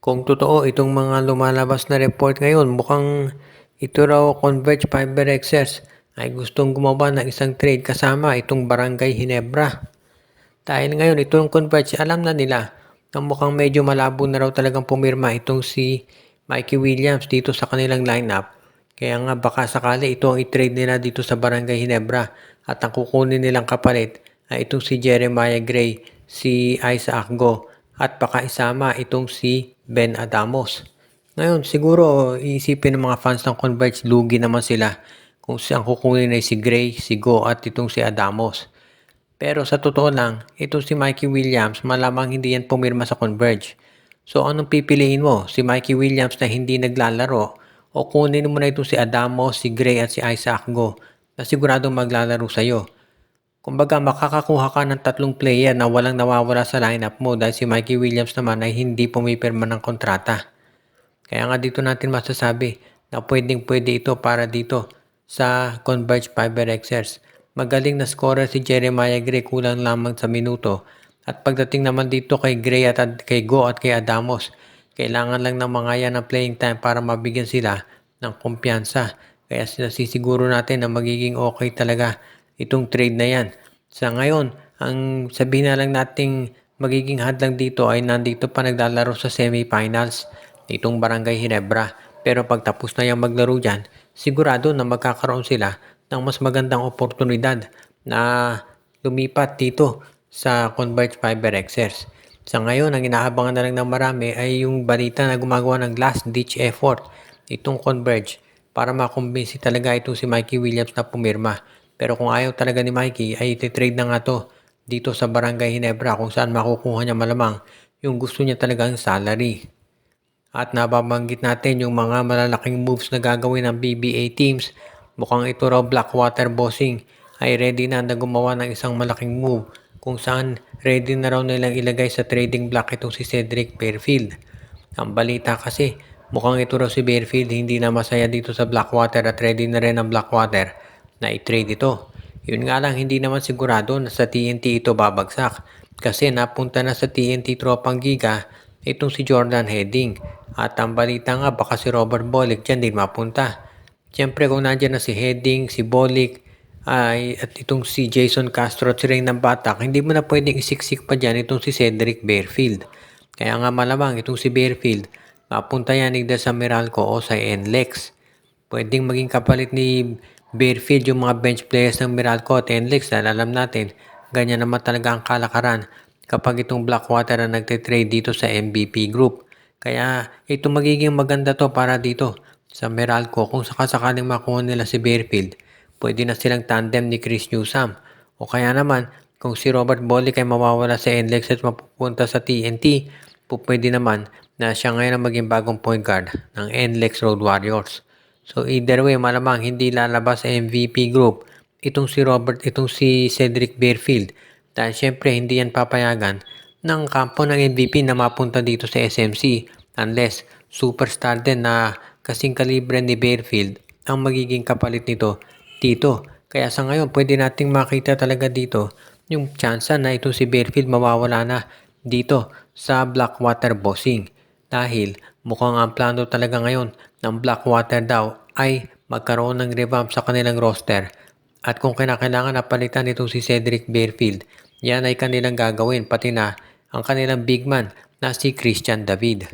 Kung totoo itong mga lumalabas na report ngayon, mukhang ito raw Converge Fiber Xers ay gustong gumawa ng isang trade kasama itong Barangay Hinebra. Dahil ngayon itong Converge, alam na nila na mukhang medyo malabo na raw talagang pumirma itong si Mikey Williams dito sa kanilang lineup. Kaya nga baka sakali ito ang i-trade nila dito sa Barangay Hinebra at ang kukunin nilang kapalit ay itong si Jeremiah Gray, si Isaac Go at baka isama itong si Ben Adamos. Ngayon siguro iisipin ng mga fans ng Converge, lugi naman sila kung ang kukunin ay si Gray, si Go at itong si Adamos. Pero sa totoo lang, itong si Mikey Williams malamang hindi yan pumirma sa Converge. So anong pipiliin mo? Si Mikey Williams na hindi naglalaro o kunin mo na itong si Adamo, si Gray at si Isaac Go na siguradong maglalaro sa'yo. Kumbaga makakakuha ka ng 3 player na walang nawawala sa lineup mo dahil si Mikey Williams naman ay hindi pumipirma ng kontrata. Kaya nga dito natin masasabi na pwedeng-pwede ito para dito sa Converge Fiber Xers. Magaling na scorer si Jeremiah Gray, kulang lamang sa minuto. At pagdating naman dito kay Gray at kay Go at kay Adamos, kailangan lang ng mga yan ng playing time para mabigyan sila ng kumpiyansa. Kaya sinasiguro natin na magiging okay talaga itong trade na yan. Sa ngayon, ang sabihin na lang nating magiging hadlang dito ay nandito pa naglalaro sa semifinals itong Barangay Hinebra. Pero pag tapos na yung maglaro dyan, sigurado na magkakaroon sila ng mas magandang oportunidad na lumipat dito sa Converge Fiber Xers. Sa ngayon, ang inaabangan na lang ng marami ay yung balita na gumagawa ng last ditch effort itong Converge para makumbinsi talaga itong si Mikey Williams na pumirma. Pero kung ayaw talaga ni Mikey ay ititrade na nga to dito sa Barangay Hinebra kung saan makukuha niya malamang yung gusto niya talagang salary. At nababanggit natin yung mga malalaking moves na gagawin ng BBA teams. Mukhang ito raw Blackwater Bossing ay ready na gumawa ng isang malaking move kung saan ready na raw nilang ilagay sa trading block itong si Cedric Fairfield. Ang balita kasi mukhang ito raw si Fairfield hindi na masaya dito sa Blackwater at ready na rin ang Blackwater na i-trade ito. Yun nga lang hindi naman sigurado na sa TNT ito babagsak kasi napunta na sa TNT Tropang Giga itong si Jordan Hedding at ang balita nga baka si Robert Bolick dyan din mapunta. Siyempre kung nandyan na si Hedding, si Bolick at itong si Jason Castro at si Ring ng Batak, hindi mo na pwedeng isiksik pa dyan itong si Cedric Fairfield. Kaya nga malamang itong si Fairfield mapunta yan either sa Meralco o sa NLEX. Pwedeng maging kapalit ni Fairfield yung mga bench players ng Meralco at NLEX dahil alam natin ganyan naman talaga ang kalakaran kapag itong Blackwater na nagtitrade dito sa MVP Group. Kaya ito magiging maganda to para dito sa Meralco kung sakasakaling makuha nila si Fairfield. Pwede na silang tandem ni Chris Newsome. O kaya naman kung si Robert Bolick ay mawawala sa NLEX at mapupunta sa TNT, pwede naman na siya ngayon ang maging bagong point guard ng NLEX Road Warriors. So either way, malamang hindi lalabas sa MVP Group itong si Cedric Fairfield dahil syempre hindi yan papayagan ng kampo ng MVP na mapunta dito sa SMC unless superstar din na kasing kalibre ni Fairfield ang magiging kapalit nito dito. Kaya sa ngayon pwede nating makita talaga dito yung tsansa na itong si Fairfield mawawala na dito sa Blackwater Bossing dahil mukhang ang plano talaga ngayon ng Blackwater daw ay magkaroon ng revamp sa kanilang roster at kung kinakailangan na palitan itong si Cedric Fairfield, yan ay kanilang gagawin pati na ang kanilang big man na si Christian David.